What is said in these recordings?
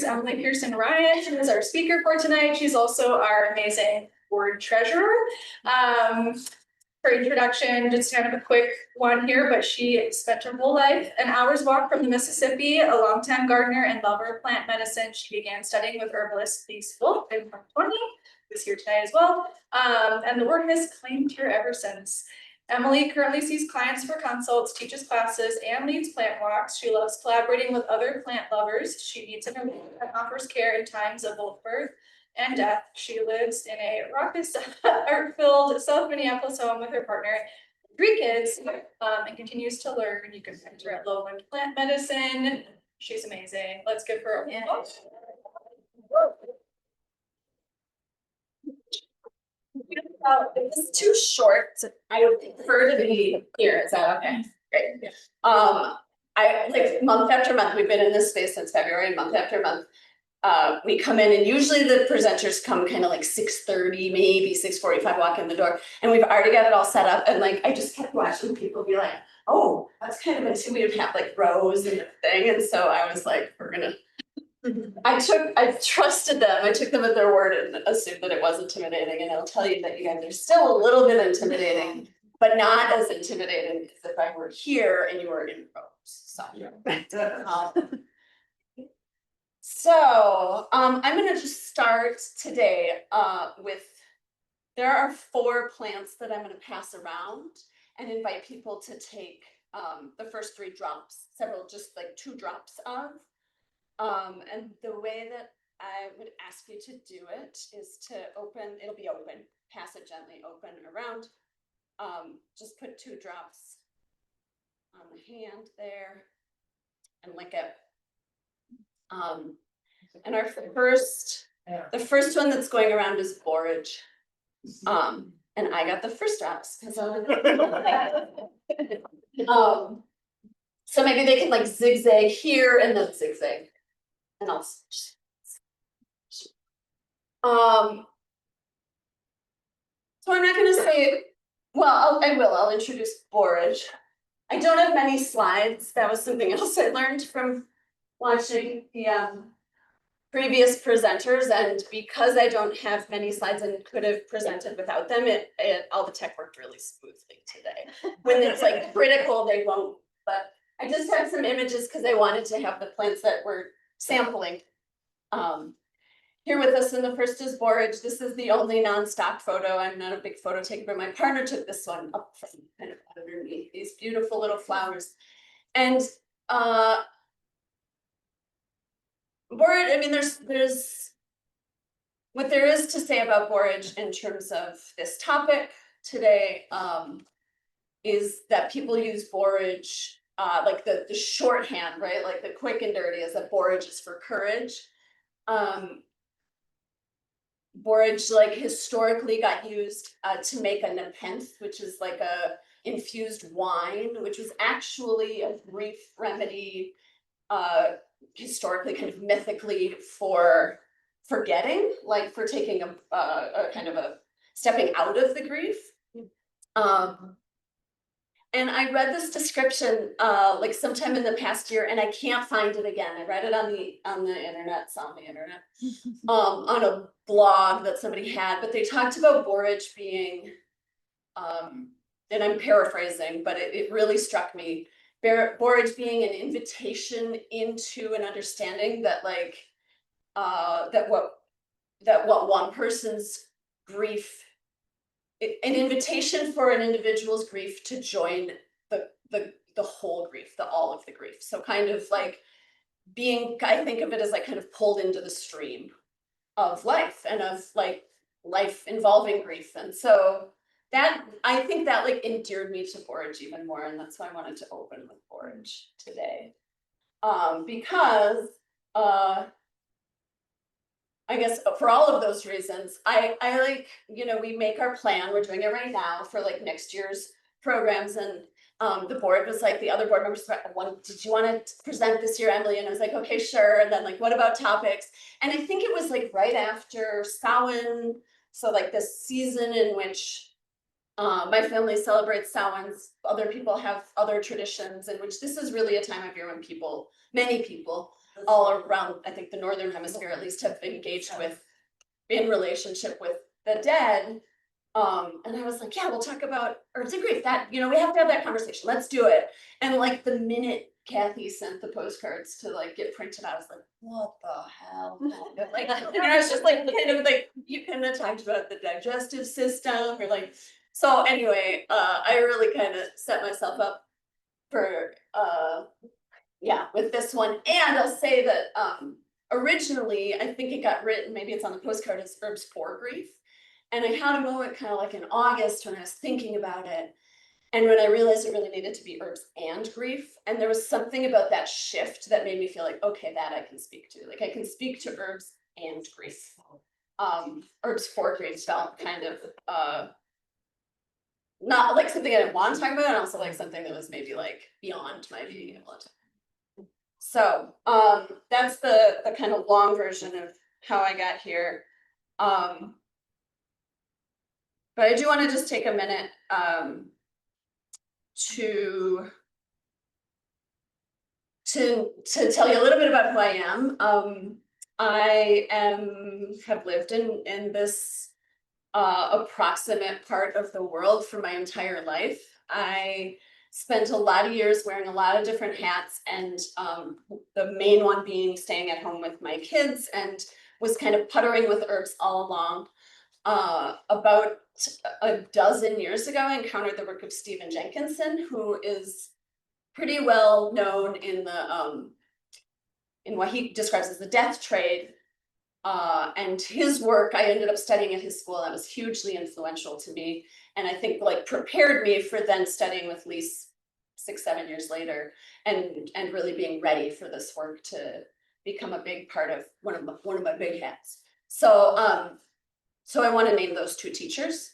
Emily Pearson Ryan, who is our speaker for tonight. She's also our amazing board treasurer. Her introduction, just kind of a quick one here, but she spent her whole life an hour's walk from the Mississippi, a longtime gardener and lover of plant medicine. She began studying with herbalist Lise Wolff in 2020, who's here tonight as well. And the work has claimed her ever since. Emily currently sees clients for consults, teaches classes, and leads plant walks. She loves collaborating with other plant lovers. She meets and offers care in times of both birth and death. She lives in a raucous, art-filled South Minneapolis home with her partner, 3 kids, and continues to learn. You can find her at Lowland Plant Medicine. She's amazing. Let's give her a applause. This is too short. I would prefer to be here. Is that okay? Great. I like month after month, we've been in this space since February, month after month. We come in and usually the presenters come kind of like 6:30, maybe 6:45, walk in the door, and we've already got it all set up. And like I just kept watching people be like, oh, that's kind of intimidating. We would have like rows and thing. And so I was like, we're gonna I trusted them. I took them at their word and assumed that it was intimidating. And I'll tell you that you guys are still a little bit intimidating, but not as intimidating as if I were here and you were in rows. So, I'm gonna just start today with, there are 4 plants that I'm gonna pass around and invite people to take the first 3 drops, just like 2 drops of. And the way that I would ask you to do it is to open, it'll be open, pass it gently open around. Just put 2 drops on the hand there and lick it. And our the first one that's going around is borage. And I got the first drops because so maybe they can like zigzag here and then zigzag. And I'll so I'm not gonna say, well, I'll introduce borage. I don't have many slides. That was something else I learned from watching the previous presenters, and because I don't have many slides and could have presented without them, all the tech worked really smoothly today. When it's like critical, they won't, but I just have some images because I wanted to have the plants that were sampling. Here with us in the first is borage. This is the only non-stock photo. I'm not a big photo taker, but my partner took this one up from kind of underneath these beautiful little flowers. And borage, I mean, there's what there is to say about borage in terms of this topic today, is that people use borage, like the shorthand, right? Like the quick and dirty is that borage is for courage. Borage, like historically got used to make a nepenthe, which is like a infused wine, which was actually a grief remedy, historically, kind of mythically, for forgetting, like for taking a kind of a stepping out of the grief. And I read this description like sometime in the past year, and I can't find it again. I read it on the internet, on a blog that somebody had, but they talked about borage being, and I'm paraphrasing, but it really struck me. Borage being an invitation into an understanding that like that what one person's grief, an invitation for an individual's grief to join the whole grief, all of the grief. So kind of like being, I think of it as like kind of pulled into the stream of life and of like life involving grief. And so that, I think that like endeared me to borage even more, and that's why I wanted to open with borage today. Because I guess for all of those reasons, I like, you know, we make our plan, we're doing it right now for like next year's programs, and the board was like, the other board members were like, did you want to present this year, Emily? And I was like, okay, sure. And then like, what about topics? And I think it was like right after Samhain, so like this season in which my family celebrates Samhains, other people have other traditions, in which this is really a time of year when many people all around, I think the Northern Hemisphere at least, have engaged with, in relationship with the dead. And I was like, yeah, we'll talk about herbs and grief. That, you know, we have to have that conversation. Let's do it. And like the minute Kathy sent the postcards to like get printed, I was like, what the hell? Like, and I was just like, kind of like, you kind of talked about the digestive system or like, so anyway, I really kind of set myself up for, yeah, with this one. And I'll say that, originally, I think it got written, maybe it's on the postcard, as Herbs for Grief. And I had a moment kind of like in August when I was thinking about it. And when I realized it really needed to be herbs and grief. And there was something about that shift that made me feel like, okay, that I can speak to. Like I can speak to herbs and grief. Herbs for grief felt kind of not like something I didn't want to talk about, and also like something that was maybe like beyond my being able to. So that's the kind of long version of how I got here. But I do want to just take a minute to tell you a little bit about who I am. I have lived in this approximate part of the world for my entire life. I spent a lot of years wearing a lot of different hats, and the main one being staying at home with my kids, and was kind of puttering with herbs all along. About a dozen years ago, I encountered the work of Stephen Jenkinson, who is pretty well known in the in what he describes as the death trade. And his work, I ended up studying at his school. That was hugely influential to me. And I think like prepared me for then studying with Lise 6-7 years later, and really being ready for this work to become a big part of one of my big hats. So so I want to name those two teachers.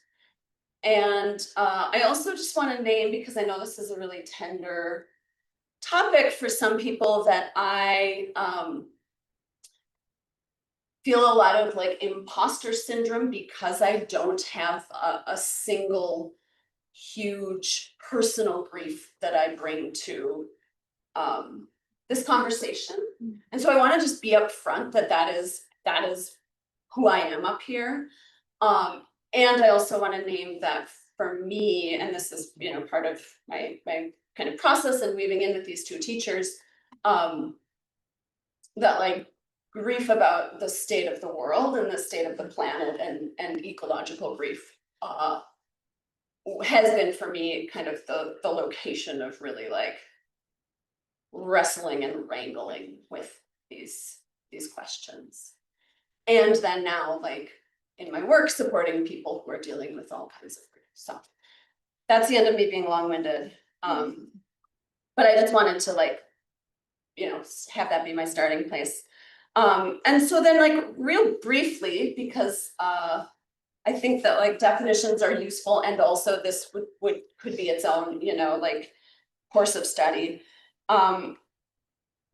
And I also just want to name, because I know this is a really tender topic for some people, that I feel a lot of like imposter syndrome because I don't have a single huge personal grief that I bring to this conversation. And so I want to just be upfront that is who I am up here. And I also want to name that for me, and this is, you know, part of my kind of process and weaving in with these two teachers, that like grief about the state of the world and the state of the planet and ecological grief has been for me kind of the location of really like wrestling and wrangling with these questions. And then now like in my work supporting people who are dealing with all kinds of grief. So that's the end of me being long-winded. But I just wanted to like, you know, have that be my starting place. And so then like real briefly, because I think that like definitions are useful, and also this could be its own, you know, like course of study.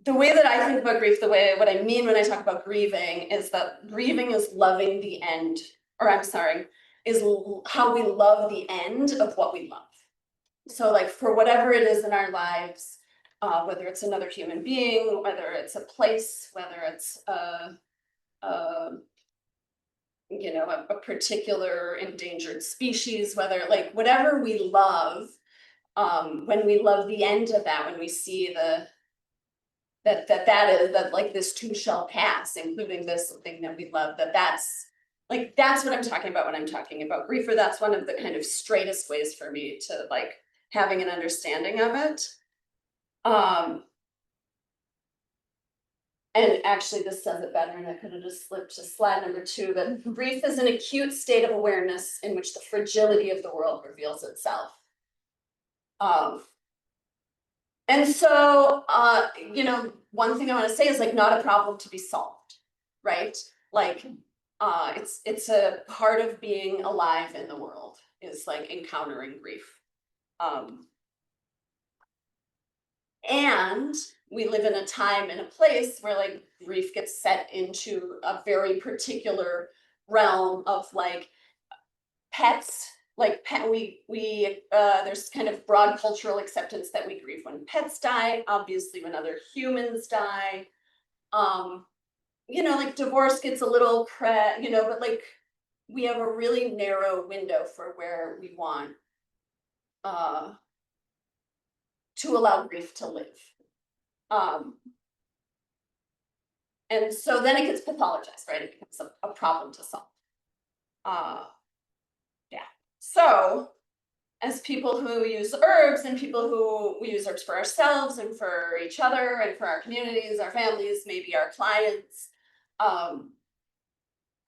The way that I think about grief, what I mean when I talk about grieving is that grieving is loving the end, or I'm sorry, is how we love the end of what we love. So like for whatever it is in our lives, whether it's another human being, whether it's a place, whether it's you know, a particular endangered species, whether like whatever we love, when we love the end of that, when we see that like this too shall pass, including this thing that we love, that's what I'm talking about when I'm talking about grief, or that's one of the kind of straightest ways for me to like having an understanding of it. And actually this says it better, and I could have just slipped to slide number 2, that grief is an acute state of awareness in which the fragility of the world reveals itself. And so, you know, one thing I want to say is like not a problem to be solved, right? Like, it's a part of being alive in the world, is like encountering grief. And we live in a time and a place where like grief gets set into a very particular realm of like pets. Like there's kind of broad cultural acceptance that we grieve when pets die, obviously when other humans die. You know, like divorce gets a little you know, but like we have a really narrow window for where we want uh to allow grief to live. Um, and so then it gets pathologized, right? It becomes a problem to solve. Uh, yeah. So as people who use herbs and people who we use herbs for ourselves and for each other and for our communities, our families, maybe our clients, um,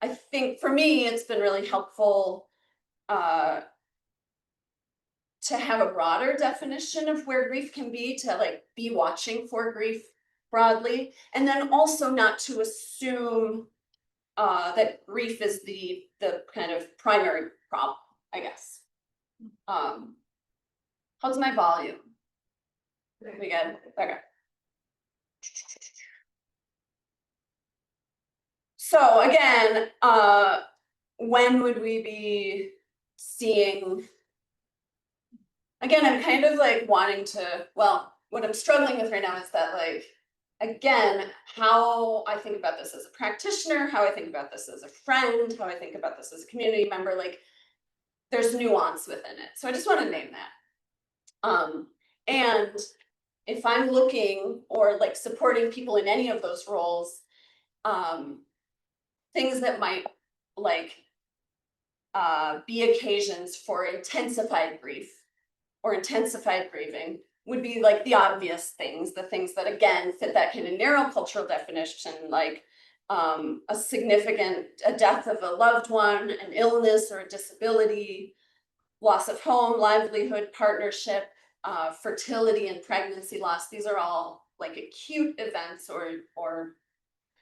I think for me, it's been really helpful uh, to have a broader definition of where grief can be, to like be watching for grief broadly, and then also not to assume that grief is the kind of primary problem, I guess. How's my volume? We good? Okay. So again, when would we be seeing? Again, I'm kind of like wanting to, well, what I'm struggling with right now is that like, again, how I think about this as a practitioner, how I think about this as a friend, how I think about this as a community member, like there's nuance within it. So I just want to name that. And if I'm looking or like supporting people in any of those roles, things that might like be occasions for intensified grief or intensified grieving would be like the obvious things, the things that again fit that kind of narrow cultural definition, like a death of a loved one, an illness or a disability, loss of home, livelihood, partnership, fertility and pregnancy loss. These are all like acute events or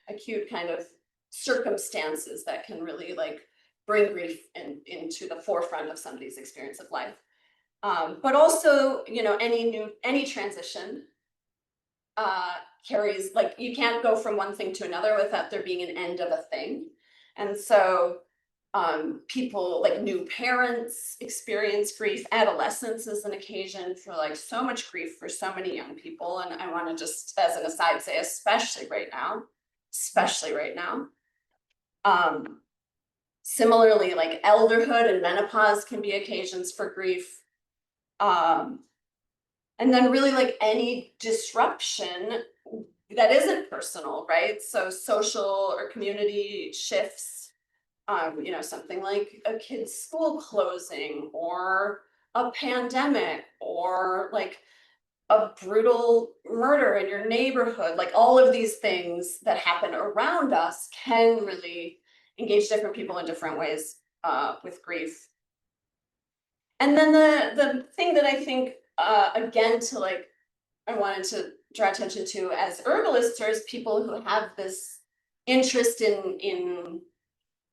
acute kind of circumstances that can really like bring grief into the forefront of somebody's experience of life. But also, you know, any transition carries, like, you can't go from one thing to another without there being an end of a thing. And so people like new parents experience grief. Adolescence is an occasion for like so much grief for so many young people. And I want to just, as an aside, say, especially right now. Similarly, like elderhood and menopause can be occasions for grief. And then really like any disruption that isn't personal, right? So social or community shifts, you know, something like a kid's school closing or a pandemic or like a brutal murder in your neighborhood, like all of these things that happen around us can really engage different people in different ways with grief. And then the thing that I think, again, to like, I wanted to draw attention to as herbalists or as people who have this interest in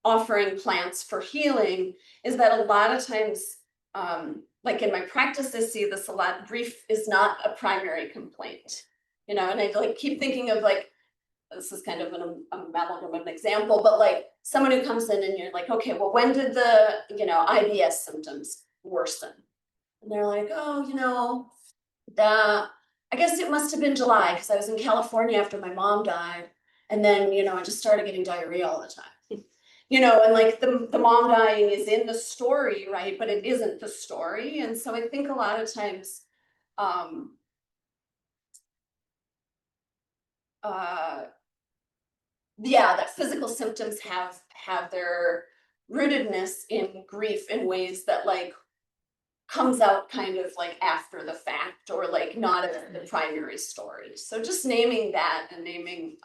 offering plants for healing, is that a lot of times, like in my practice, I see this a lot. Grief is not a primary complaint, you know, and I like keep thinking of like, this is kind of an amalgam of an example, but like someone who comes in and you're like, okay, well, when did the, you know, IBS symptoms worsen? And they're like, oh, you know, I guess it must have been July because I was in California after my mom died. And then, you know, I just started getting diarrhea all the time. You know, and like the mom dying is in the story, right? But it isn't the story. And so I think a lot of times, yeah, that physical symptoms have their rootedness in grief in ways that like comes out kind of like after the fact or like not as the primary story. So just naming that and naming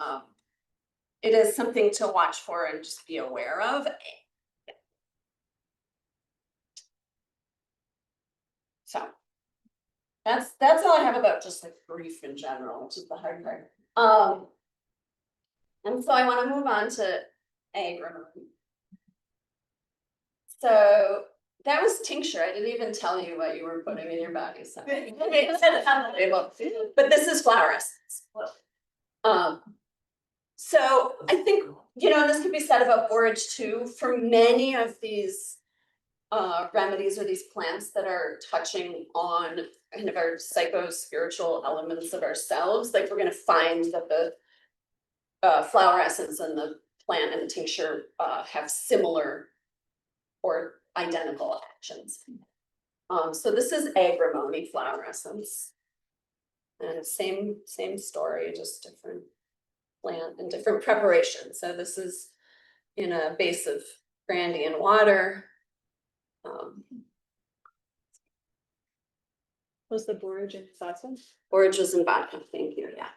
it is something to watch for and just be aware of. So that's all I have about just like grief in general, which is the hard part. And so I want to move on to agron. So that was tincture. I didn't even tell you what you were putting in your body. So it said it on the label. But this is flower essence. So I think, you know, this could be said about borage too. For many of these remedies or these plants that are touching on kind of our psycho-spiritual elements of ourselves, like we're going to find that flower essence and the plant and the tincture have similar or identical actions. So this is agrimony flower essence. And same story, just different plant and different preparation. So this is in a base of brandy and water. Was the borage and vodka? Borage was in vodka, thank you, yeah.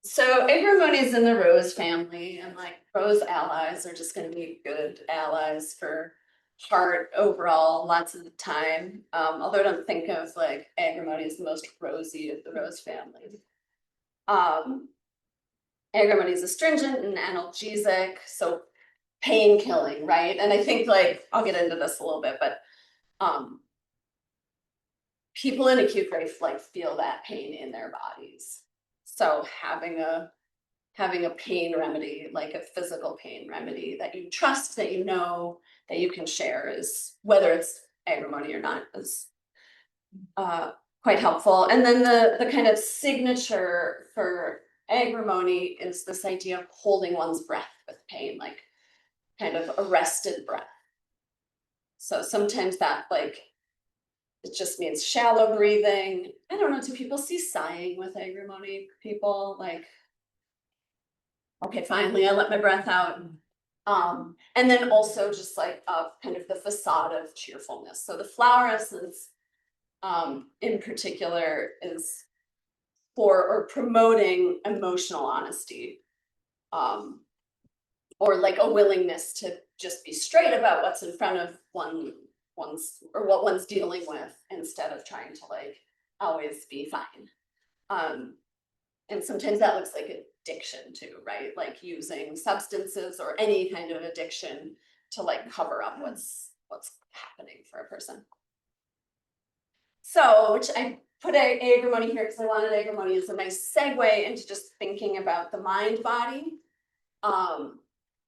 So agrimony is in the rose family, and like rose allies are just going to be good allies for heart overall lots of the time. Although I don't think of like agrimony as the most rosy of the rose family. Agrimony is astringent and analgesic, so pain killing, right? And I think like I'll get into this a little bit, but people in acute grief like feel that pain in their bodies. So having a pain remedy, like a physical pain remedy that you trust, that you know, that you can share, is whether it's agrimony or not, is quite helpful. And then the kind of signature for agrimony is this idea of holding one's breath with pain, like kind of arrested breath. So sometimes that like, it just means shallow breathing. I don't know, do people see sighing with agrimony? People like, okay, finally I let my breath out. And then also just like kind of the facade of cheerfulness. So the flower essence in particular is for or promoting emotional honesty, or like a willingness to just be straight about what's in front of one's or what one's dealing with, instead of trying to like always be fine. And sometimes that looks like addiction too, right? Like using substances or any kind of addiction to like cover up what's happening for a person. So, which I put agrimony here because I wanted agrimony as a nice segue into just thinking about the mind body,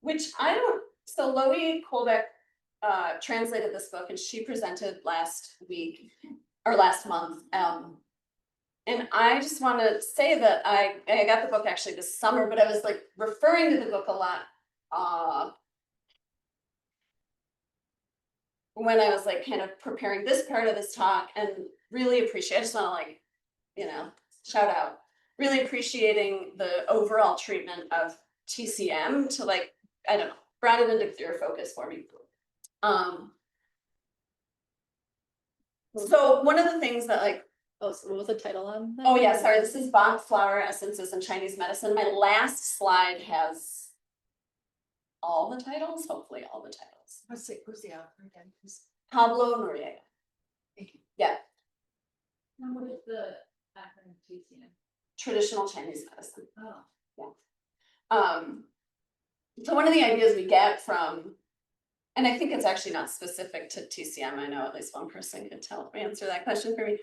which I don't, so Loie Kolbeck translated this book and she presented last week or last month. And I just want to say that I got the book actually this summer, but I was like referring to the book a lot when I was like kind of preparing this part of this talk, and really appreciate, I just want to like, you know, shout out, really appreciating the overall treatment of TCM to like, I don't know, brought it into clear focus for me. So one of the things that like, Oh, so what was the title on that? oh yeah, sorry, this is Bach Flower Essences in Chinese Medicine. My last slide has all the titles, hopefully all the titles. Who's the author again? Pablo Noriega. Thank you. Yeah, And what is the acronym TCM? traditional Chinese medicine. Oh. So one of the ideas we get from, and I think it's actually not specific to TCM, I know at least one person could answer that question for me.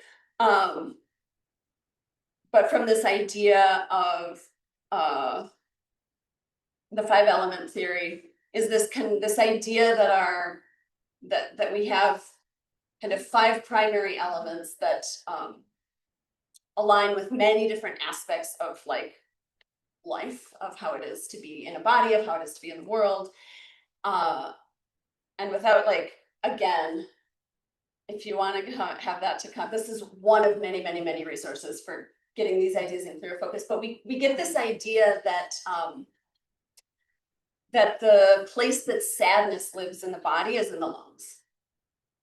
But from this idea of the 5-element theory is this idea that that we have kind of 5 primary elements that align with many different aspects of like life, of how it is to be in a body, of how it is to be in the world. And without like, again, if you want to have that to come, this is one of many, many, many resources for getting these ideas in clear focus. But we get this idea that that the place that sadness lives in the body is in the lungs.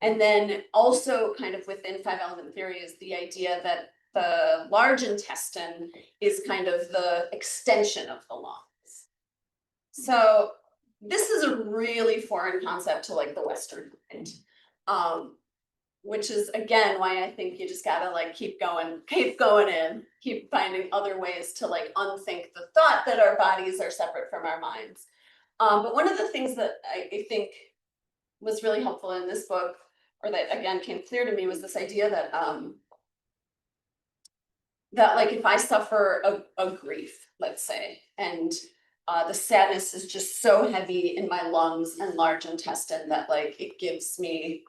And then also kind of within 5-element theory is the idea that the large intestine is kind of the extension of the lungs. So this is a really foreign concept to like the Western mind, which is again why I think you just gotta like keep going in, keep finding other ways to like unthink the thought that our bodies are separate from our minds. But one of the things that I think was really helpful in this book, or that again came clear to me, was this idea that that like if I suffer a grief, let's say, and the sadness is just so heavy in my lungs and large intestine that like it gives me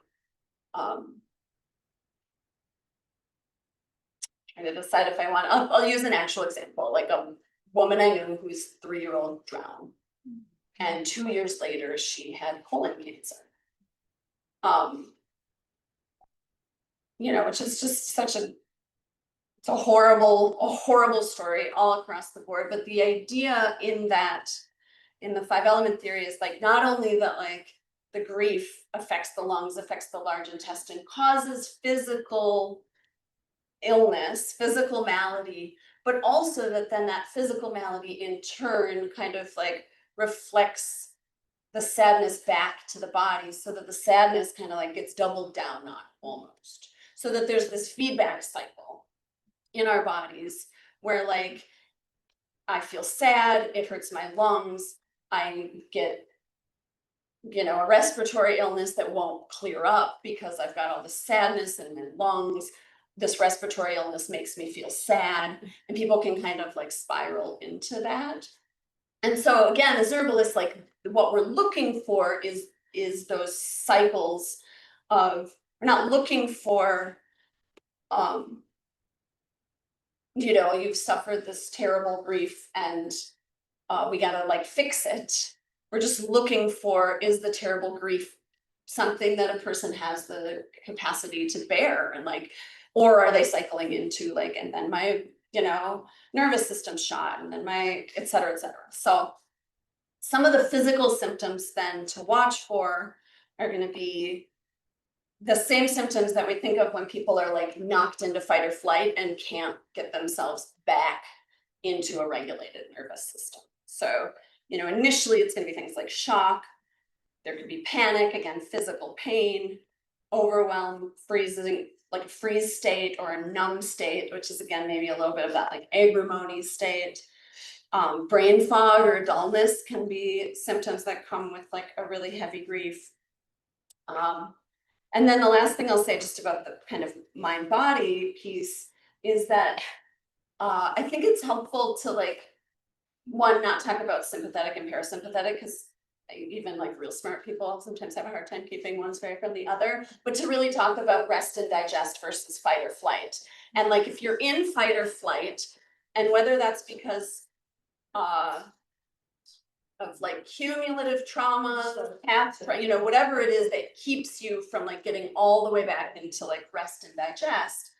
trying to decide if I want, I'll use an actual example, like a woman I knew whose 3-year-old drowned. And 2 years later, she had colon cancer. Which is just such it's a horrible story all across the board. But the idea in the 5-element theory is like, not only that like the grief affects the lungs, affects the large intestine, causes physical illness, physical malady, but also that then that physical malady in turn kind of like reflects the sadness back to the body, so that the sadness kind of like gets doubled down on almost. So that there's this feedback cycle in our bodies where like I feel sad, it hurts my lungs, I get a respiratory illness that won't clear up because I've got all the sadness in my lungs. This respiratory illness makes me feel sad, and people can kind of like spiral into that. And so again, as herbalists, like what we're looking for is those cycles of, we're not looking for, you've suffered this terrible grief and we gotta like fix it. We're just looking for, is the terrible grief something that a person has the capacity to bear, and like, or are they cycling into like, and then my, nervous system shot, and then my, et cetera, et cetera. So some of the physical symptoms then to watch for are going to be the same symptoms that we think of when people are like knocked into fight or flight and can't get themselves back into a regulated nervous system. So, initially it's going to be things like shock. There could be panic, again, physical pain, overwhelm, freezing, like a freeze state or a numb state, which is again, maybe a little bit of that like agrimony state. Brain fog or dullness can be symptoms that come with like a really heavy grief. And then the last thing I'll say just about the kind of mind-body piece is that I think it's helpful to like, one, not talk about sympathetic and parasympathetic, because even like real smart people sometimes have a hard time keeping one straight from the other, but to really talk about rest and digest versus fight or flight. And like, if you're in fight or flight, and whether that's because of like cumulative trauma, whatever it is that keeps you from like getting all the way back into like rest and digest,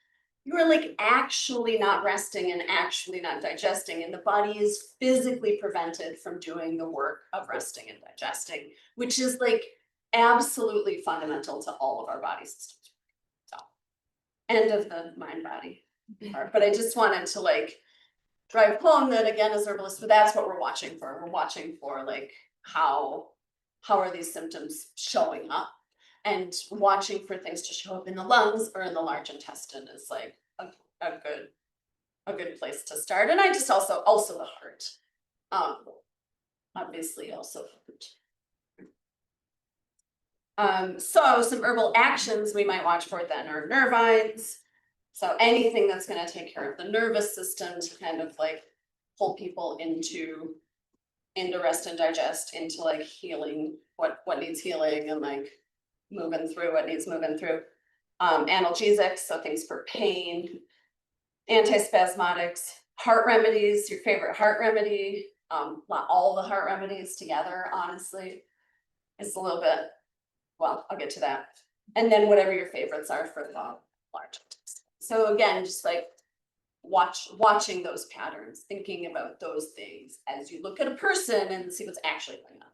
you are like actually not resting and actually not digesting, and the body is physically prevented from doing the work of resting and digesting, which is like absolutely fundamental to all of our body systems. So, end of the mind body part. But I just wanted to like drive home that again, as herbalists, but that's what we're watching for. We're watching for like how are these symptoms showing up, and watching for things to show up in the lungs or in the large intestine is like a good place to start. And I just also the heart, obviously also heart. So some herbal actions we might watch for then are nervines. So anything that's going to take care of the nervous system to kind of like pull people into rest and digest, into like healing what needs healing, and like moving through what needs moving through. Analgesics, so things for pain, antispasmodics, heart remedies, your favorite heart remedy, all the heart remedies together, honestly, is a little bit, well, I'll get to that. And then whatever your favorites are for the large intestine. So again, just like watching those patterns, thinking about those things as you look at a person and see what's actually going on,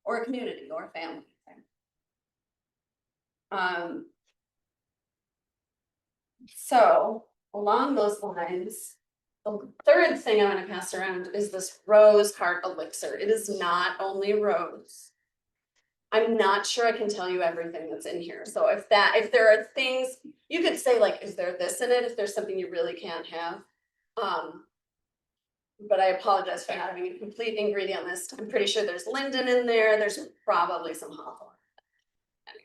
or a community, or a family. So along those lines, the third thing I'm going to pass around is this rose heart elixir. It is not only rose. I'm not sure I can tell you everything that's in here. So if there are things, you could say like, is there this in it? If there's something you really can't have. But I apologize for not having a complete ingredient list. I'm pretty sure there's linden in there. There's probably some hawthorn. Anyway,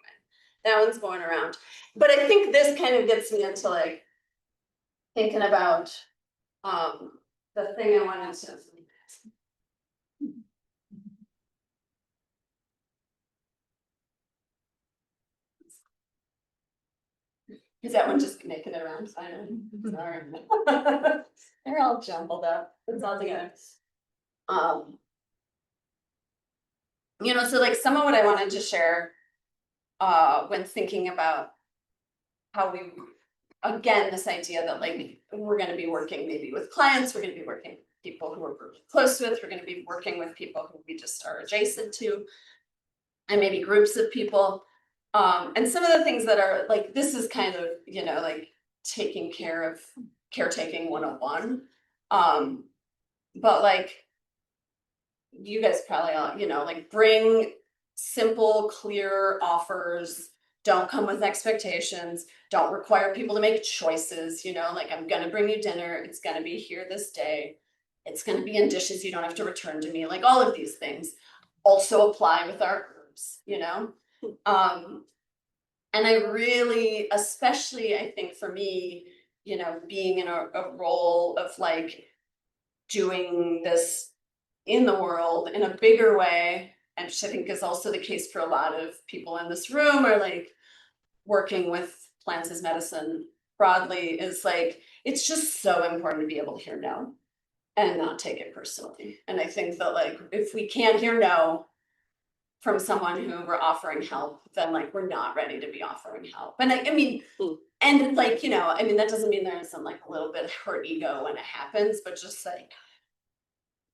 that one's going around. But I think this kind of gets me into like thinking about the thing I wanted to. Is that one just making it around finally? Sorry. They're all jumbled up. It's all together. You know, so like some of what I wanted to share when thinking about how we, again, this idea that like we're gonna be working maybe with clients, we're gonna be working with people who we're really close with, we're gonna be working with people who we just are adjacent to, and maybe groups of people. And some of the things that are like, this is kind of, you know, like taking care of caretaking 101. But like, you guys probably all, you know, like bring simple, clear offers, don't come with expectations, don't require people to make choices, you know, like I'm gonna bring you dinner, it's gonna be here this day, it's gonna be in dishes you don't have to return to me, like all of these things also apply with our groups, you know? And I really, especially I think for me, you know, being in a role of like doing this in the world in a bigger way, and which I think is also the case for a lot of people in this room, or like working with plants as medicine broadly, is like, it's just so important to be able to hear no and not take it personally. And I think that like, if we can't hear no from someone who we're offering help, then like, we're not ready to be offering help. And I mean, and like, you know, I mean, that doesn't mean there isn't like a little bit of hurt ego when it happens, but just like,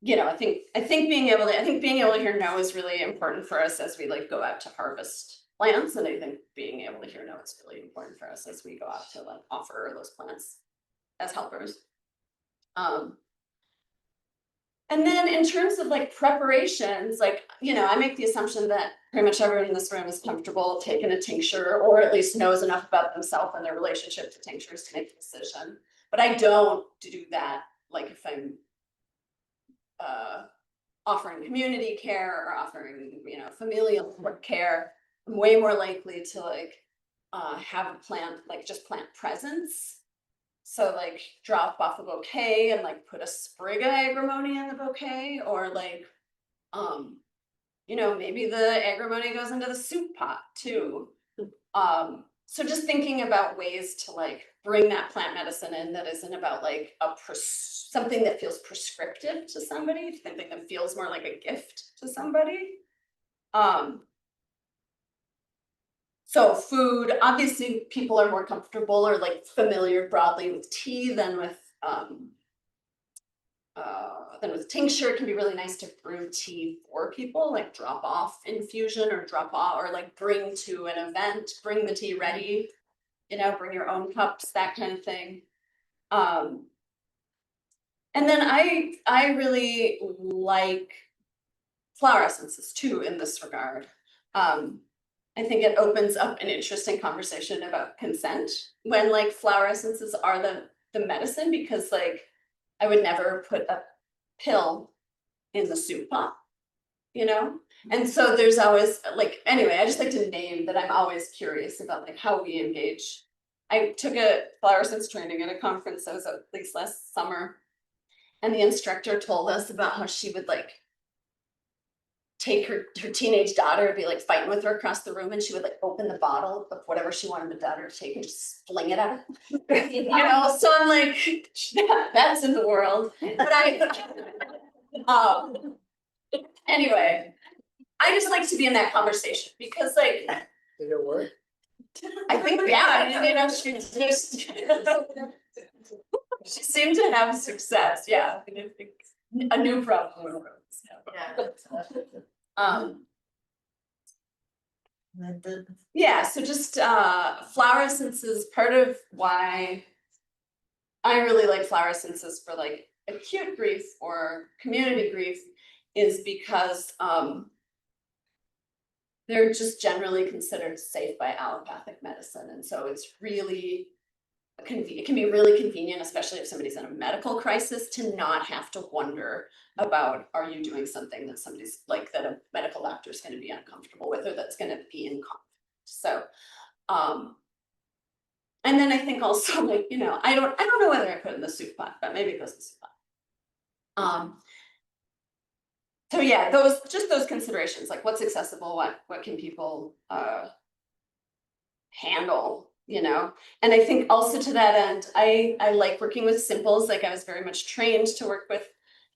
you know, I think being able to hear no is really important for us as we like go out to harvest plants. And I think being able to hear no is really important for us as we go out to like offer those plants as helpers. And then in terms of like preparations, like, you know, I make the assumption that pretty much everyone in this room is comfortable taking a tincture, or at least knows enough about themselves and their relationship to tinctures to make a decision. But I don't do that like if I'm offering community care or offering, you know, familial care. I'm way more likely to like have a plant, like just plant presence. So like drop off a bouquet and like put a sprig of agrimony in the bouquet, or like, you know, maybe the agrimony goes into the soup pot too. So just thinking about ways to like bring that plant medicine in that isn't about like something that feels prescriptive to somebody, something that feels more like a gift to somebody. So food, obviously people are more comfortable or like familiar broadly with tea than with tincture. It can be really nice to brew tea for people, like drop off infusion or drop off, or like bring to an event, bring the tea ready, you know, bring your own cups, that kind of thing. And then I really like flower essences too in this regard. I think it opens up an interesting conversation about consent when like flower essences are the medicine, because like I would never put a pill in the soup pot, you know? And so there's always like, anyway, I just like to name that I'm always curious about like how we engage. I took a flower essence training at a conference that was at least last summer, and the instructor told us about how she would like take her teenage daughter, be like fighting with her across the room, and she would like open the bottle of whatever she wanted the daughter to take and just fling it at her. You know, so I'm like, that's in the world. But anyway, I just like to be in that conversation because like, Did it work? I think, yeah, you know, she seemed to have success, yeah. I think a new problem arose. Yeah, so just flower essences, part of why I really like flower essences for like acute grief or community grief is because they're just generally considered safe by allopathic medicine. And so it's really it can be really convenient, especially if somebody's in a medical crisis, to not have to wonder about, are you doing something that somebody's like, that a medical doctor is going to be uncomfortable with, or that's going to be in conflict. So, and then I think also like, you know, I don't know whether I put it in the soup pot, but maybe it goes in the soup pot. So yeah, those considerations, like what's accessible, what can people handle, you know? And I think also to that end, I like working with simples, like I was very much trained to work with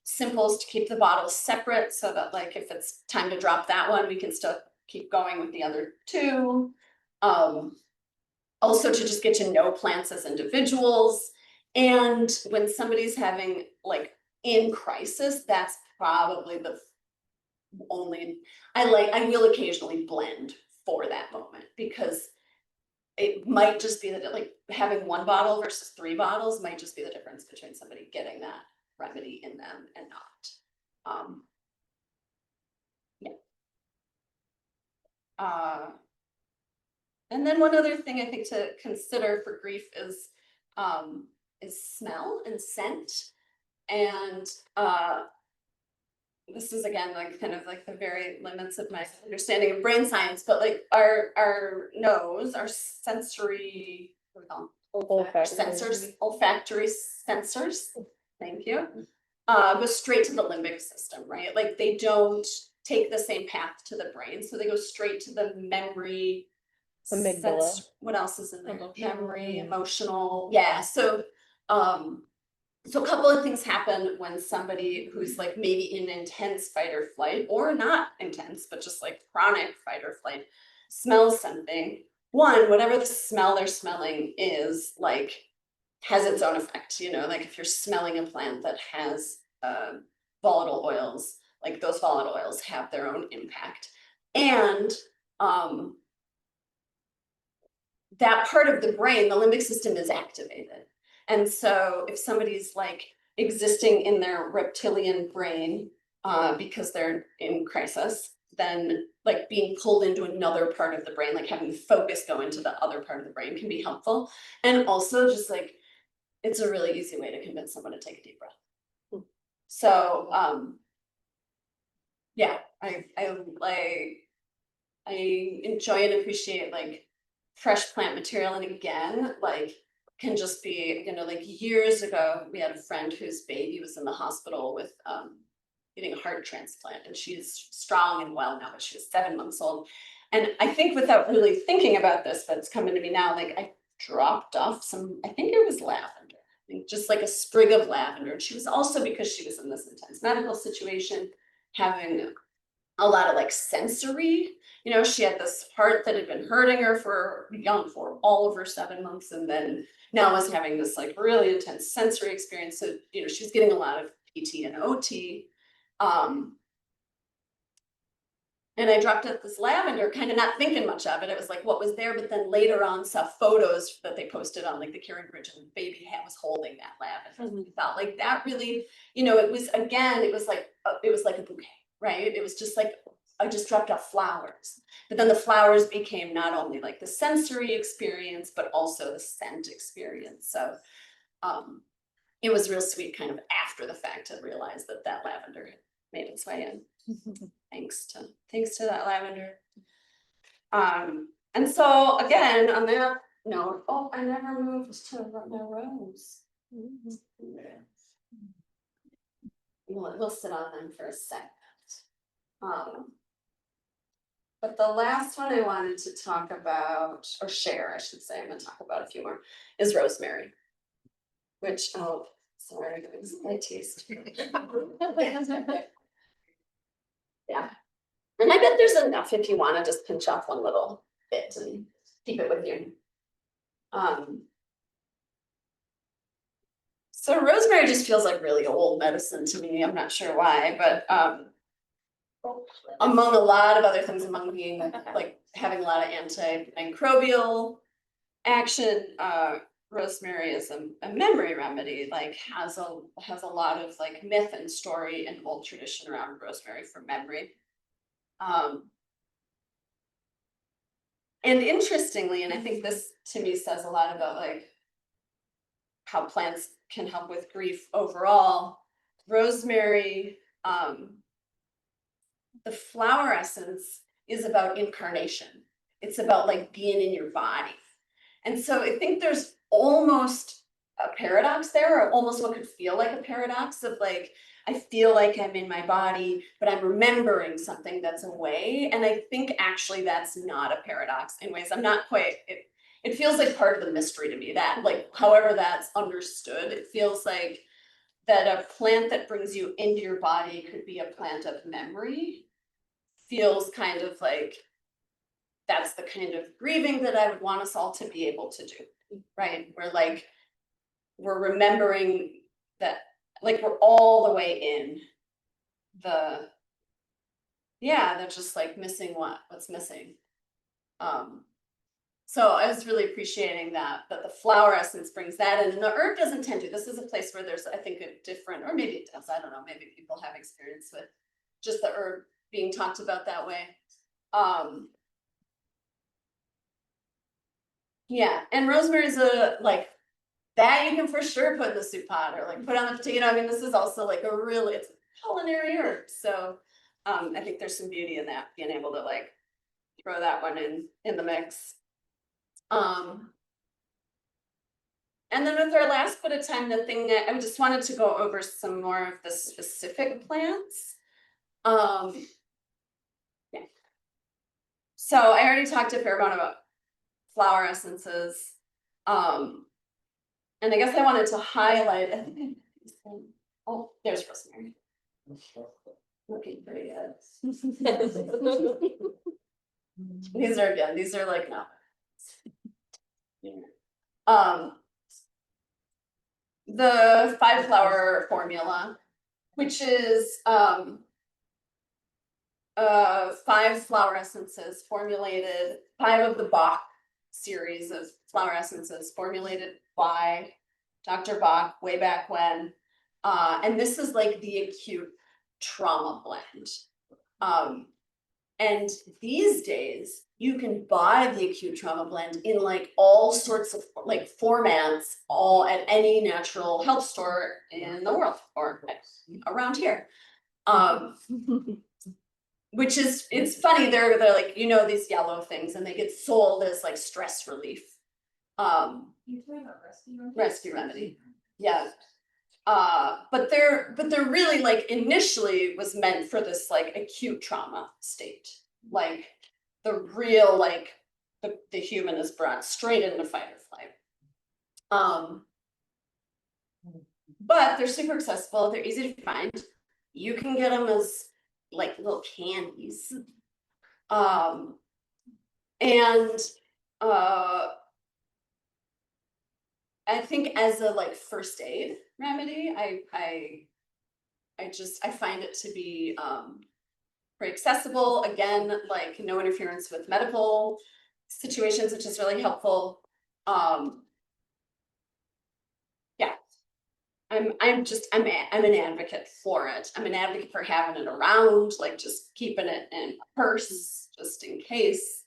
simples to keep the bottles separate so that like if it's time to drop that one, we can still keep going with the other two. Also to just get to know plants as individuals. And when somebody's having like in crisis, that's probably the only, I will occasionally blend for that moment because it might just be that like having one bottle versus 3 bottles might just be the difference between somebody getting that remedy in them and not. Yeah. And then one other thing I think to consider for grief is smell and scent. And this is again like kind of like the very limits of my understanding of brain science, but like our nose, our sensory, what do we call them? Olfactory sensors, thank you, go straight to the limbic system, right? Like they don't take the same path to the brain, so they go straight to the memory. Amygdala. What else is in there? Emotional. Memory, emotional, yeah. So so a couple of things happen when somebody who's like maybe in intense fight or flight, or not intense, but just like chronic fight or flight, smells something. One, whatever the smell they're smelling is, like, has its own effect, you know, like if you're smelling a plant that has volatile oils, like those volatile oils have their own impact. And that part of the brain, the limbic system, is activated. And so if somebody's like existing in their reptilian brain because they're in crisis, then like being pulled into another part of the brain, like having the focus go into the other part of the brain can be helpful. And also just like, it's a really easy way to convince someone to take a deep breath. So yeah, I enjoy and appreciate like fresh plant material. And again, like can just be, you know, like years ago, we had a friend whose baby was in the hospital with getting a heart transplant, and she's strong and well now, but she was 7 months old. And I think without really thinking about this, but it's coming to me now, like I dropped off some, I think it was lavender, I think just like a sprig of lavender. And she was also, because she was in this intense medical situation, having a lot of like sensory, you know, she had this heart that had been hurting her for all of her 7 months, and then now was having this like really intense sensory experience. So, you know, she was getting a lot of PT and OT. And I dropped at this lavender, kind of not thinking much of it. It was like what was there, but then later on saw photos that they posted on like the Caring Bridge, and the baby was holding that lavender. And we felt like that really, you know, it was again, it was like a bouquet, right? It was just like I just dropped off flowers, but then the flowers became not only like the sensory experience, but also the scent experience. So it was real sweet kind of after the fact to realize that that lavender had made its way in. Thanks to that lavender. And so again, on that note, oh, I never moved to my rose. We'll sit on them for a second. But the last one I wanted to talk about, or share, I should say, I'm gonna talk about a few more, is rosemary. Which, oh, sorry, I taste. Yeah. And I bet there's enough if you want to just pinch off one little bit and keep it with you. So rosemary just feels like really old medicine to me. I'm not sure why, but among a lot of other things, among being like having a lot of antimicrobial action, rosemary is a memory remedy, like has a lot of like myth and story and old tradition around rosemary for memory. And interestingly, and I think this to me says a lot about like how plants can help with grief overall, rosemary, the flower essence is about incarnation. It's about like being in your body. And so I think there's almost a paradox there, or almost what could feel like a paradox of like, I feel like I'm in my body, but I'm remembering something that's away. And I think actually that's not a paradox in ways I'm not quite, it feels like part of the mystery to me, that like however that's understood, it feels like that a plant that brings you into your body could be a plant of memory. Feels kind of like that's the kind of grieving that I would want us all to be able to do, right? We're remembering that, like we're all the way in the, yeah, they're just like missing what's missing. So I was really appreciating that the flower essence brings that in, and the herb doesn't tend to. This is a place where there's, I think, a different, or maybe it does, I don't know, maybe people have experience with just the herb being talked about that way. Yeah, and rosemary's a like that you can for sure put in the soup pot or like put on the potato. I mean, this is also like a really, it's a culinary herb. So I think there's some beauty in that, being able to like throw that one in the mix. And then with our last bit of time, the thing that I just wanted to go over some more of the specific plants. Yeah. So I already talked a fair amount about flower essences. And I guess I wanted to highlight, I think oh, there's rosemary. Looking pretty good. These are like, no. The 5-flower formula, which is 5 flower essences formulated, 5 of the Bach series of flower essences formulated by Dr. Bach way back when. And this is like the acute trauma blend. And these days you can buy the acute trauma blend in like all sorts of like formats, all at any natural health store in the world or around here. Which is, it's funny, they're like, you know, these yellow things, and they get sold as like stress relief. You talking about Rescue remedy. Yeah. But they're really like initially was meant for this like acute trauma state. Like the real, like the human is brought straight into fight or flight. But they're super accessible, they're easy to find. You can get them as like little candies. And I think as a like first aid remedy, I find it to be very accessible. Again, like no interference with medical situations, which is really helpful. Yeah, I'm an advocate for it. I'm an advocate for having it around, like just keeping it in a purse just in case.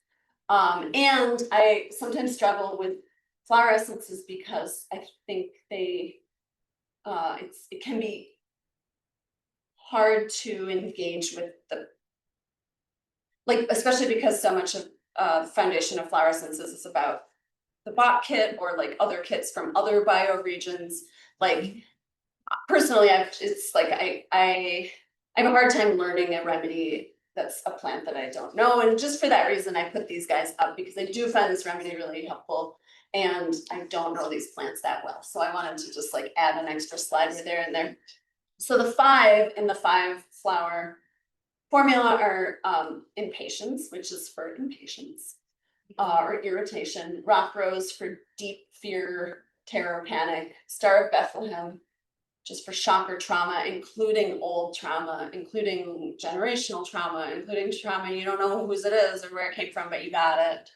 And I sometimes struggle with flower essences because I think they it can be hard to engage with the, like, especially because so much of the foundation of flower essences is about the bot kit or like other kits from other bioregions. Like personally, it's like I have a hard time learning a remedy that's a plant that I don't know, and just for that reason I put these guys up, because I do find this remedy really helpful and I don't know these plants that well, so I wanted to just like add an extra slider there and there. So the 5 in the 5-flower formula are impatience, which is for impatience or irritation, rock rose for deep fear, terror, panic, Star of Bethlehem just for shock or trauma, including old trauma, including generational trauma, including trauma you don't know whose it is or where it came from, but you got it.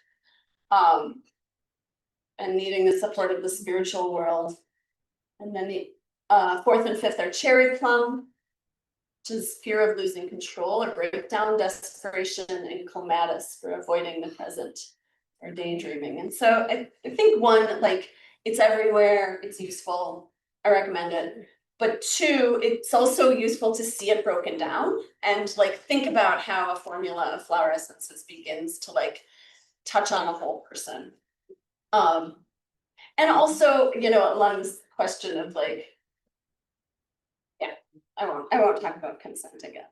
And needing the support of the spiritual world. And then the 4th and 5th are cherry plum, which is fear of losing control or breakdown, desperation, and clematis for avoiding the present or daydreaming. And so I think 1, like it's everywhere, it's useful, I recommend it. But 2, it's also useful to see it broken down and like think about how a formula of flower essences begins to like touch on a whole person. And also, you know, along this question of like, yeah, I won't talk about consent again.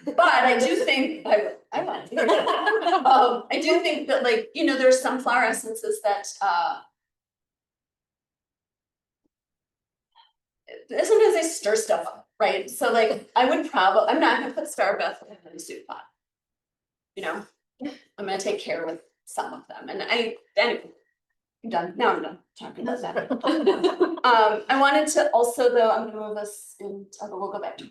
But I do think, I want. I do think that like, you know, there's some flower essences that, sometimes they stir stuff up, right? So like, I would probably, I'm not gonna put Star Beth in the soup pot. You know, I'm gonna take care with some of them, and anyway, I'm done, now I'm done talking about that. I wanted to also, though, I'm gonna move us in, we'll go back to.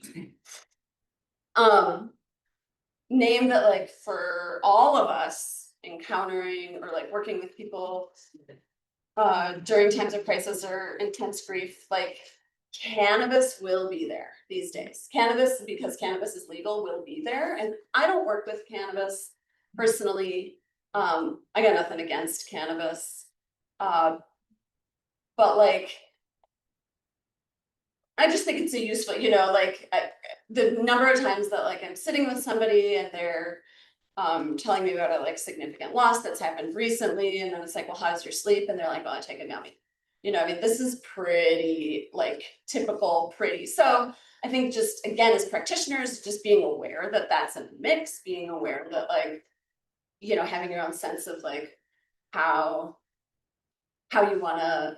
Name that like for all of us encountering or like working with people during times of crisis or intense grief, like cannabis will be there these days. Cannabis, because cannabis is legal, will be there. And I don't work with cannabis personally. I got nothing against cannabis. But like, I just think it's a useful, you know, like the number of times that like I'm sitting with somebody and they're telling me about a like significant loss that's happened recently, and then it's like, well, how's your sleep? And they're like, well, I take a gummy. You know, I mean, this is pretty like typical, pretty. So I think just again, as practitioners, just being aware that that's a mix, being aware that like, you know, having your own sense of like how you want to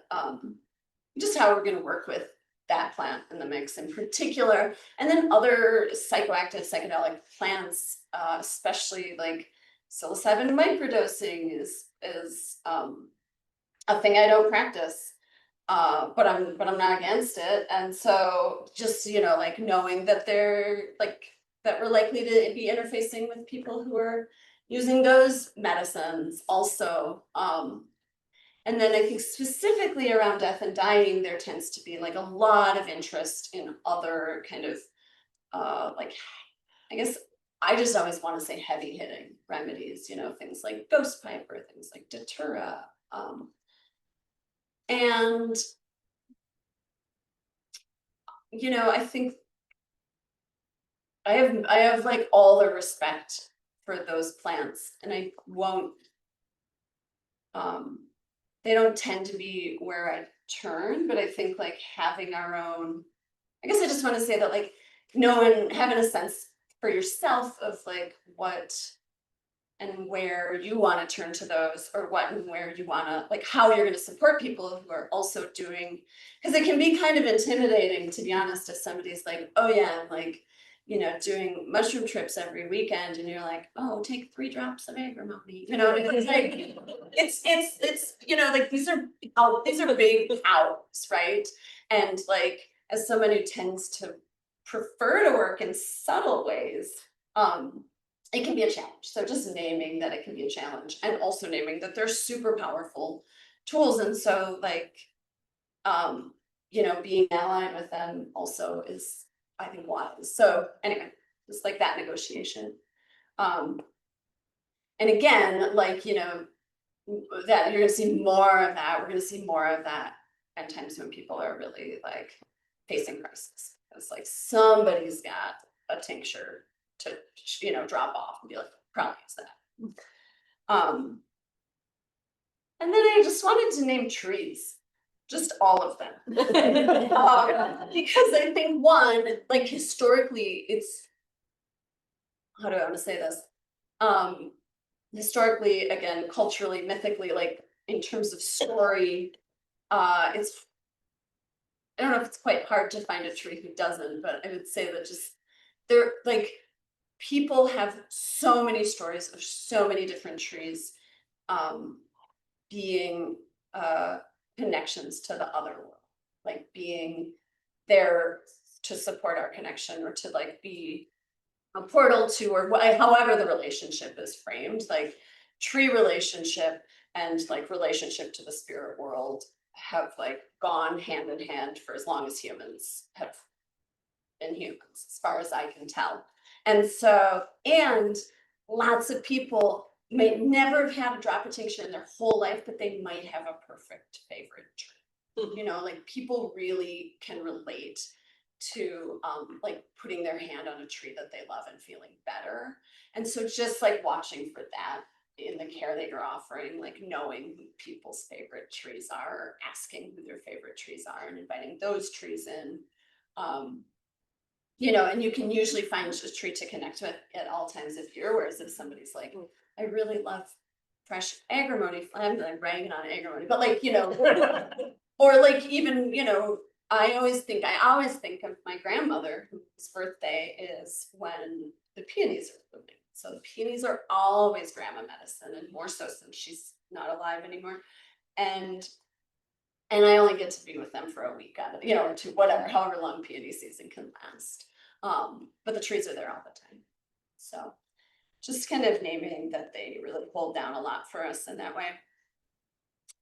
just how we're going to work with that plant in the mix in particular, and then other psychoactive psychedelic plants, especially like psilocybin microdosing is a thing I don't practice, but I'm not against it. And so just, you know, like knowing that they're like that we're likely to be interfacing with people who are using those medicines also. And then I think specifically around death and dying, there tends to be like a lot of interest in other kind of like, I guess I just always want to say heavy hitting remedies, you know, things like ghost pipe or things like datura. And, you know, I think I have like all the respect for those plants, and I won't, they don't tend to be where I turn, but I think like having our own, I guess I just want to say that like knowing, having a sense for yourself of like what and where you want to turn to those, or what and where you want to, like how you're going to support people who are also doing, because it can be kind of intimidating, to be honest, if somebody's like, oh yeah, I'm like, you know, doing mushroom trips every weekend, and you're like, oh, take 3 drops of agrimony, you know, it's like, it's, you know, like these are big cows, right? And like, as someone who tends to prefer to work in subtle ways, it can be a challenge. So just naming that it can be a challenge, and also naming that they're super powerful tools. And so like, you know, being allied with them also is, I think, wise. So anyway, just like that negotiation. And again, like, you know, that you're gonna see more of that. We're gonna see more of that at times when people are really like facing crisis. It's like somebody's got a tincture to, you know, drop off and be like, probably use that. And then I just wanted to name trees, just all of them. Because I think one, like historically, it's, how do I want to say this? Historically, again, culturally, mythically, like in terms of story, it's, I don't know if it's quite hard to find a tree who doesn't, but I would say that just they're like, people have so many stories of so many different trees being connections to the other world, like being there to support our connection, or to like be a portal to, or however the relationship is framed, like tree relationship and like relationship to the spirit world have like gone hand in hand for as long as humans have been humans, as far as I can tell. And so, and lots of people may never have had a drop of tincture in their whole life, but they might have a perfect favorite tree. You know, like people really can relate to like putting their hand on a tree that they love and feeling better. And so just like watching for that in the care that you're offering, like knowing who people's favorite trees are, asking who their favorite trees are, and inviting those trees in. you know, and you can usually find a tree to connect with at all times of year, whereas if somebody's like, I really love fresh agrimony, I'm like ragging on agrimony, but like, you know, or like even, you know, I always think of my grandmother whose birthday is when the peonies are blooming. So the peonies are always grandma medicine, and more so since she's not alive anymore. And I only get to be with them for a week out of, you know, or two, whatever, however long peony season can last. But the trees are there all the time. So just kind of naming that they really hold down a lot for us in that way.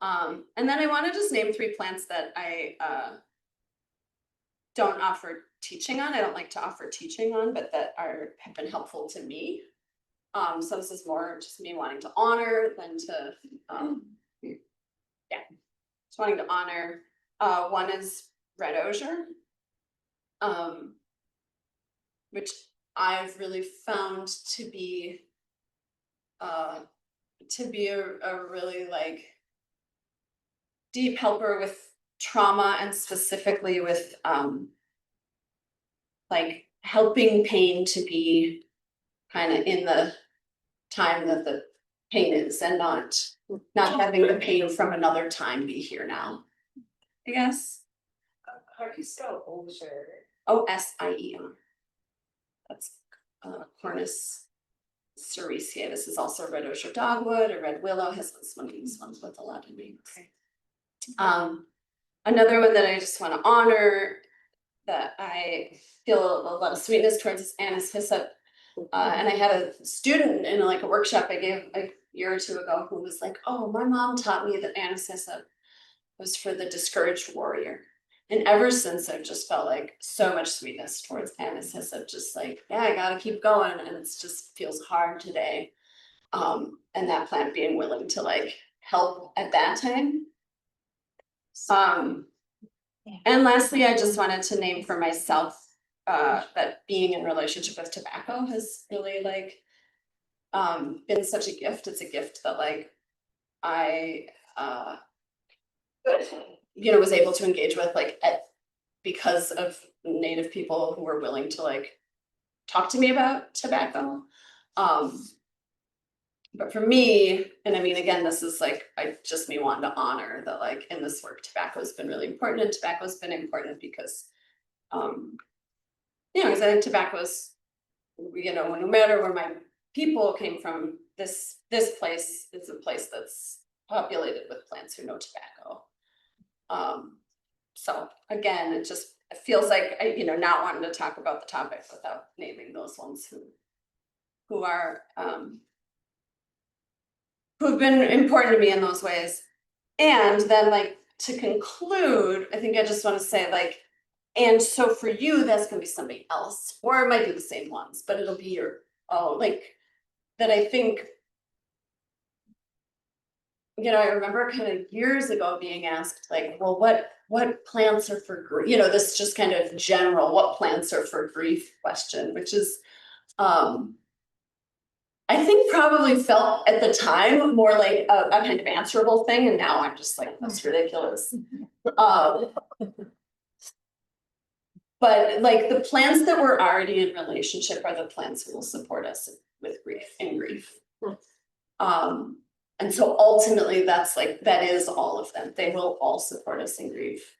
And then I want to just name 3 plants that I don't offer teaching on. I don't like to offer teaching on, but that have been helpful to me. So this is more just me wanting to honor than to, just wanting to honor. One is red osier, which I've really found to be a really like deep helper with trauma, and specifically with like helping pain to be kind of in the time that the pain is, and not having the pain from another time be here now, I guess. How do you spell osier? Osier. That's Cornus sericea. This is also red osier dogwood or red willow. Has one of these ones with a lot of names. Okay. Another one that I just want to honor, that I feel a lot of sweetness towards, is anise hyssop. And I had a student in like a workshop I gave a year or two ago who was like, oh, my mom taught me that anise hyssop was for the discouraged warrior. And ever since, I've just felt like so much sweetness towards anise hyssop, just like, yeah, I gotta keep going. And it's just feels hard today. And that plant being willing to like help at that time. And lastly, I just wanted to name for myself that being in relationship with tobacco has really like been such a gift. It's a gift that like I was able to engage with like because of Native people who were willing to like talk to me about tobacco. But for me, and I mean, again, this is like, just me wanting to honor that like in this work, tobacco has been really important, and tobacco has been important because, because I think tobacco is, no matter where my people came from, this place is a place that's populated with plants who know tobacco. So again, it feels like, not wanting to talk about the topic without naming those ones who are, who've been important to me in those ways. And then like to conclude, I think I just want to say like, and so for you, that's gonna be somebody else, or it might be the same ones, but it'll be your, that I think, I remember kind of years ago being asked like, well, what plants are for grief? This just kind of general, what plants are for grief question, which is, I think probably felt at the time more like a kind of answerable thing. And now I'm just like, that's ridiculous. But like the plants that were already in relationship are the plants who will support us with grief. And so ultimately that is all of them. They will all support us in grief.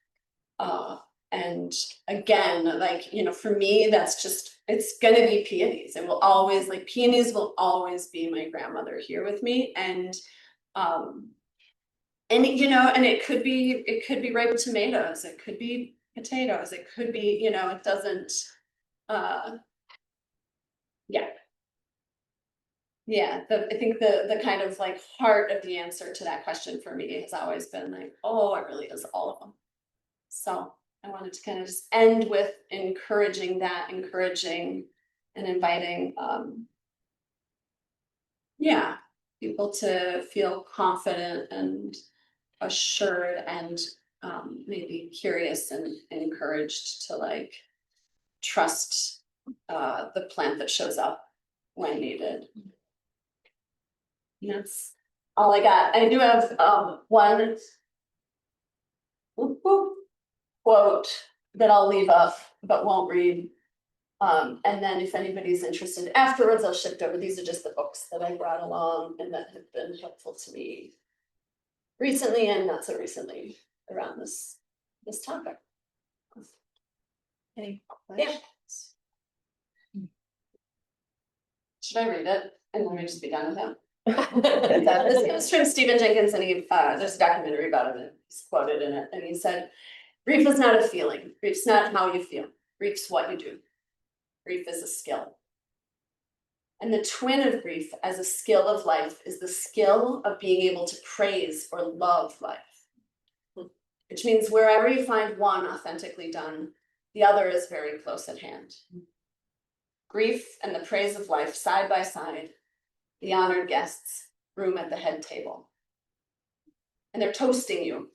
And again, like, for me, that's just, it's gonna be peonies. It will always, like, peonies will always be my grandmother here with me. And it could be ripe tomatoes, it could be potatoes, it could be, it doesn't, I think the kind of like heart of the answer to that question for me has always been like, oh, it really is all of them. So I wanted to kind of just end with encouraging and inviting, people to feel confident and assured and maybe curious and encouraged to like trust the plant that shows up when needed. And that's all I got. I do have one quote that I'll leave up but won't read. And then if anybody's interested afterwards, I'll shift over. These are just the books that I brought along and that have been helpful to me recently and not so recently around this topic. Any Yeah. questions? Should I read it? And then we just be done with him. This comes from Stephen Jenkins, and there's a documentary about him, and he's quoted in it, and he said, grief is not a feeling, grief's not how you feel, grief's what you do. Grief is a skill. And the twin of grief as a skill of life is the skill of being able to praise or love life. Which means wherever you find one authentically done, the other is very close at hand. Grief and the praise of life side by side, the honored guests, room at the head table. And they're toasting you,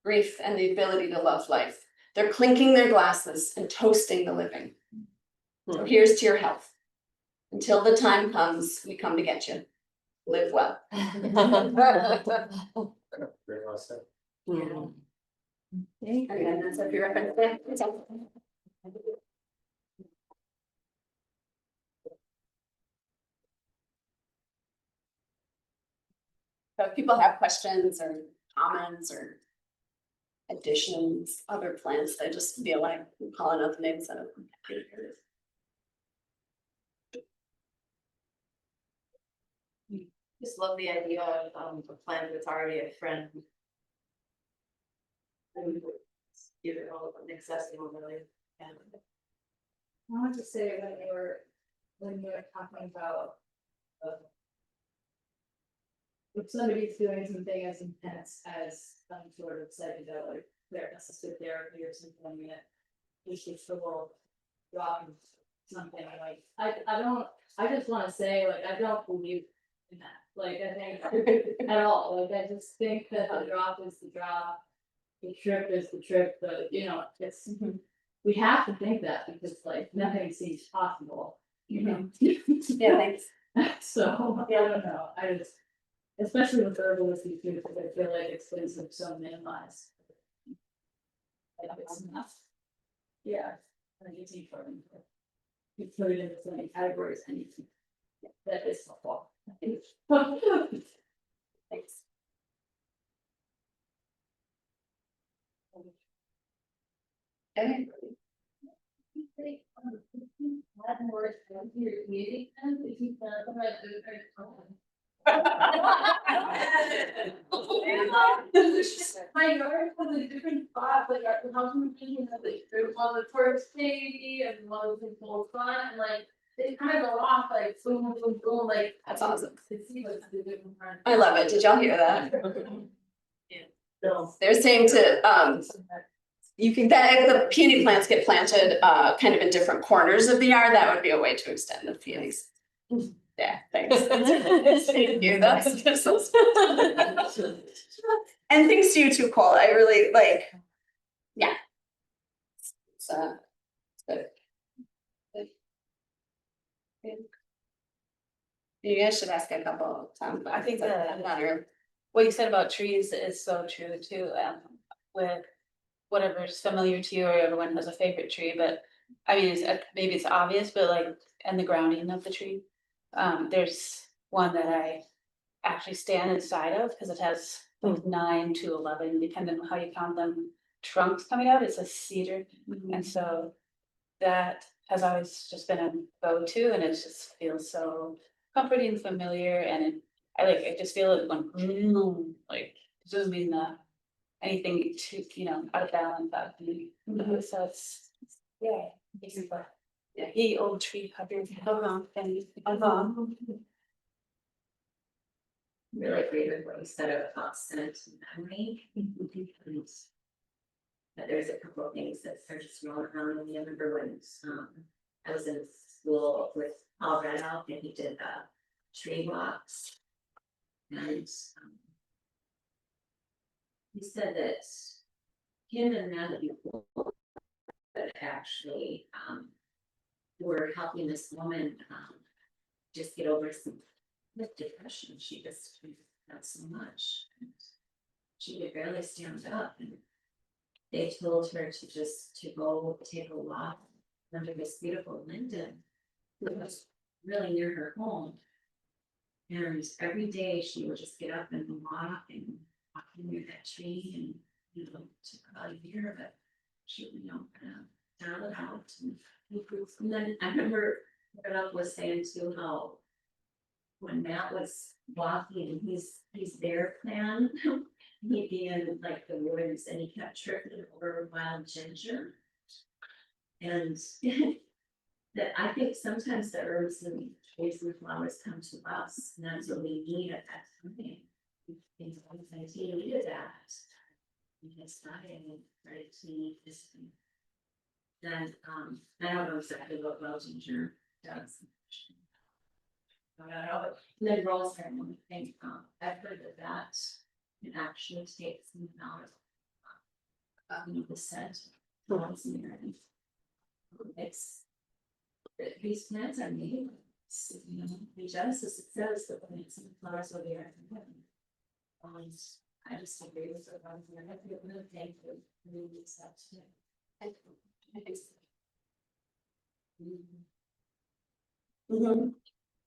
grief and the ability to love life. They're clinking their glasses and toasting the living. So here's to your health. Until the time comes, we come to get you. Live well. Very well said. Again, that's if you're reference. So if people have questions or comments or additions, other plans, I just feel like I'm calling out the names that I'm happy to hear. Just love the idea of a plan that's already a friend. And give it all an accessible really. And I want to say when you were talking about. If somebody's doing something as intense as some sort of psychedelic, assisted therapy or something that is just a little drop something like, I just wanna say, like, I don't believe in that, like, I think at all, like, I just think that the drop is the drop. The trip is the trip, it's, we have to think that because like nothing seems possible, you know? Yeah, thanks. So, I don't know, I just, especially with herbalist too, because I feel like it's been so minimized. Like it's enough. Yeah, I think it's important. You put it in the same category as anything. That is helpful. Thanks. Okay. Add more to your community, and if you can, my yard was a different spot, like our housing machine had like there's one with tourist baby and one with full front and like they kind of go off like boom, boom, boom, like. That's awesome. To see what's the different front. I love it. Did y'all hear that? So. They're saying to, you can, that the peony plants get planted, kind of in different corners of the yard. That would be a way to extend the peonies. Yeah, thanks. Thank you. That's just so. And thanks to you too, Cole. I really like, yeah. It's good. You guys should ask a couple of times. I think that- Better. What you said about trees is so true too, with whatever's familiar to you or everyone has a favorite tree, but I mean, maybe it's obvious, but like, and the grounding of the tree. There's one that I actually stand inside of because it has like 9 to 11, depending on how you count them, trunks coming out. It's a cedar. And so that has always just been a go-to, and it just feels so comforting, familiar, and I just feel it going like zooming anything to out of balance out of me. So it's the old tree hugger and really agree with what you said about scent and memory. But there's a couple of things that are just rolling around in me. I remember when I was in school with Colorado and he did tree walks. And he said that him and another people that actually were helping this woman just get over some depression. She just had so much. She could barely stand up, and they told her to go take a walk under this beautiful linden that was really near her home. And every day she would just get up and walk near that tree, and it took about a year, but she would, kind of dial it out and improve. And then I remember Ralph was saying too how when Matt was walking his bear plan, he'd be in like the woods and he kept tripping over wild ginger. And that I think sometimes the herbs and trees and flowers come to us, and that's what we need at that time. Sometimes he needed that. Because I tried to need this thing. Then I don't know exactly what wild ginger does. I don't know, but then rosemary, I think I've heard that it actually takes some amount of the scent of rosemary. It's these plants are made. In Genesis it says the plants and flowers of the earth and heaven. I just agree with it. I feel really thankful for the accept too. I think so.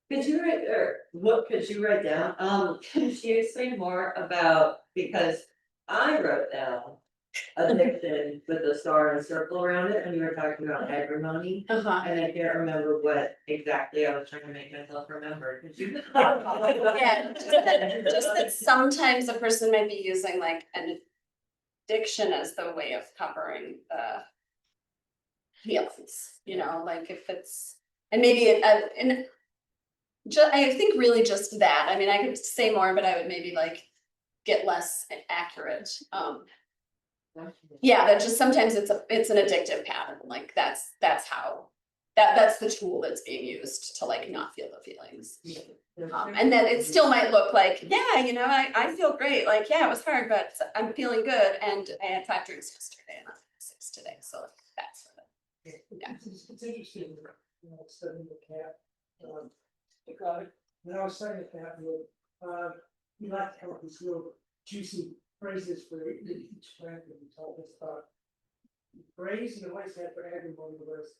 Could you write, or what could you write down? Could you say more about, because I wrote down addiction with the star and a circle around it, and you were talking about agrimony, Uh-huh. and I can't remember what exactly I was trying to make myself remember. Could you? Yeah, just that sometimes a person might be using like an addiction as the way of covering the feelings, like if it's, and maybe I think really just that. I mean, I could say more, but I would maybe like get less accurate. Yeah, that just sometimes it's an addictive pattern. Like that's how that's the tool that's being used to like not feel the feelings. And then it still might look like, yeah, I feel great. Like, yeah, it was hard, but I'm feeling good. And I had 5 drinks yesterday and I'm 6 today. So that's sort of, yeah. It's interesting, studying the cat. When I was studying the cat, we like to come up with these little juicy phrases for each plant that we told us about. The phrase you always had for everyone was,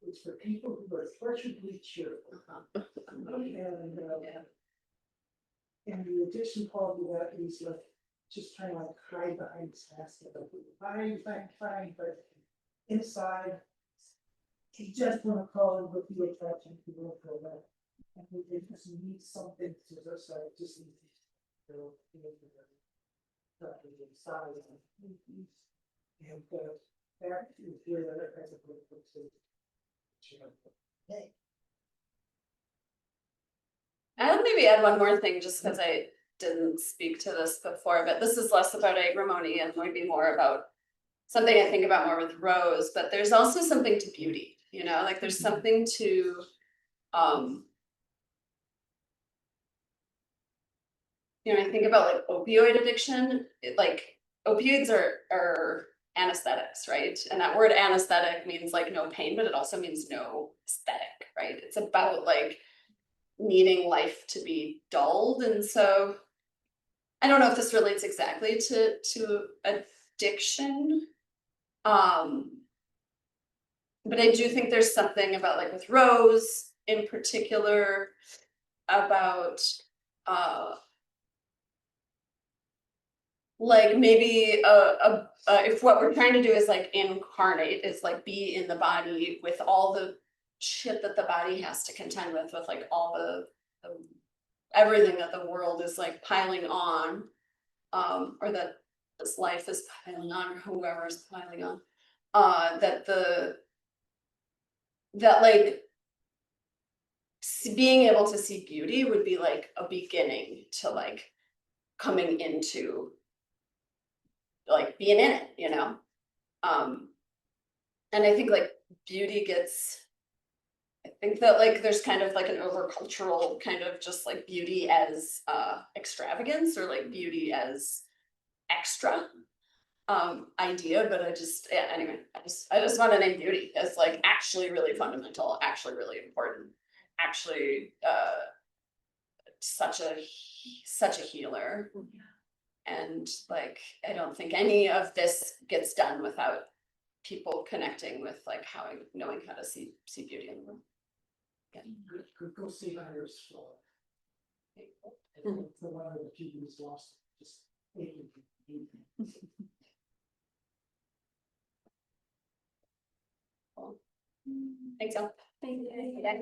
it's for people who are torturedly cheerful. And the addition part of that is like just trying to like hide behind this mask of fine, but inside you just want to call it with the attraction to work for that. And we just need something to just like just need to inside and that is where as a group I'll maybe add one more thing just because I didn't speak to this before, but this is less about agrimony and maybe more about something I think about more with Rose, but there's also something to beauty, like there's something to I think about like opioid addiction, like opioids are anesthetics, right? And that word anesthetic means like no pain, but it also means no aesthetic, right? It's about like needing life to be dulled. And so I don't know if this relates exactly to addiction. But I do think there's something about like with Rose in particular about like maybe if what we're trying to do is like incarnate, is like be in the body with all the shit that the body has to contend with like all the everything that the world is like piling on, or that this life is piling on, or whoever is piling on, that like being able to see beauty would be like a beginning to like coming into like being in it, and I think like beauty gets, I think that like there's kind of like an overcultural kind of just like beauty as extravagance or like beauty as extra idea, but anyway, I just want to name beauty as like actually really fundamental, actually really important, actually such a healer. And like I don't think any of this gets done without people connecting with like how, knowing how to see beauty in the world. Go see Iris for. Mhm. For one of the people who's lost, just. aching. Thanks, all. Thank you. Yeah.